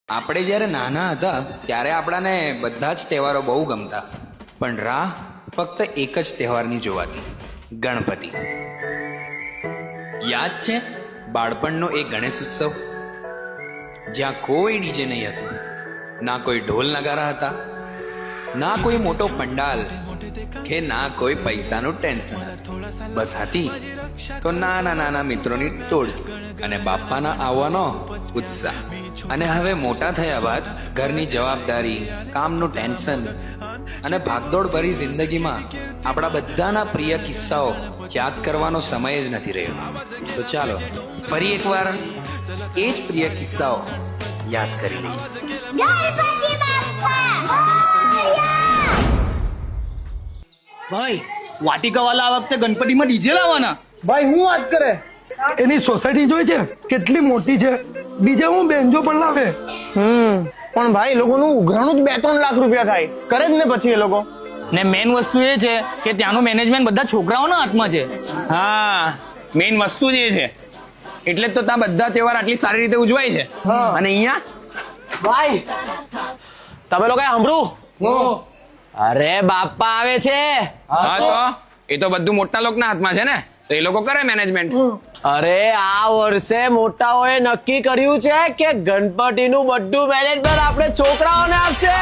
આપણે જ્યારે નાના હતા ત્યારે આપણાને બધા જ તહેવારો બહુ ગમતા, પણ રાહ ફક્ત એક જ તહેવારની જોવાતી, ગણપતિ. યાદ છે બાળપણનો એ ગણેશ ઉત્સવ, જ્યાં કોઈ ડીજે નહીં હતું, ના કોઈ ઢોલ નગારા હતા, ના કોઈ મોટો પંડાલ કે ના કોઈ પૈસાનું ટેન્શન. બસ હતી તો નાના નાના મિત્રોની ટોળકી અને બાપાના આવવાનો ઉત્સાહ. અને હવે મોટા થયા બાદ ઘરની જવાબદારી, કામનું ટેન્શન અને ભાગદોડ ભરી જિંદગીમાં આપણા બધાના પ્રિય કિસ્સાઓ યાદ કરવાનો સમય જ નથી રહ્યો. તો ચાલો ફરી એકવાર એ જ પ્રિય કિસ્સાઓ યાદ કરી લઈએ. ભાઈ વાટિકા વાળા આ વખતે ગણપતિમાં ડીજે લાવવાના. ભાઈ હું વાત કરે, એની સોસાયટી જોઈ છે કેટલી મોટી છે, ડીજે હું બેન્જો પણ લાવે. પણ ભાઈ લોકોનું ઉઘરાણું જ 2-3 લાખ રૂપિયા થાય, કરે જ ને પછી એ લોકો. ને મેઇન વસ્તુ એ છે કે ત્યાંનું મેનેજમેન્ટ બધા છોકરાઓના હાથમાં છે. હા, મેઇન વસ્તુ જ એ છે, એટલે જ તો ત્યાં બધા તહેવાર આટલી સારી રીતે ઉજવાય છે. અને અહીંયા ભાઈ તમે લોકો સાંભળું, અરે બાપા આવે છે. હા તો એ તો બધું મોટા લોકોના હાથમાં છે ને, તો એ લોકો કરે મેનેજમેન્ટ. અરે આ વર્ષે મોટાઓએ નક્કી કર્યું છે કે ગણપતિનું બધું મેનેજમેન્ટ આપણે છોકરાઓને આપશે.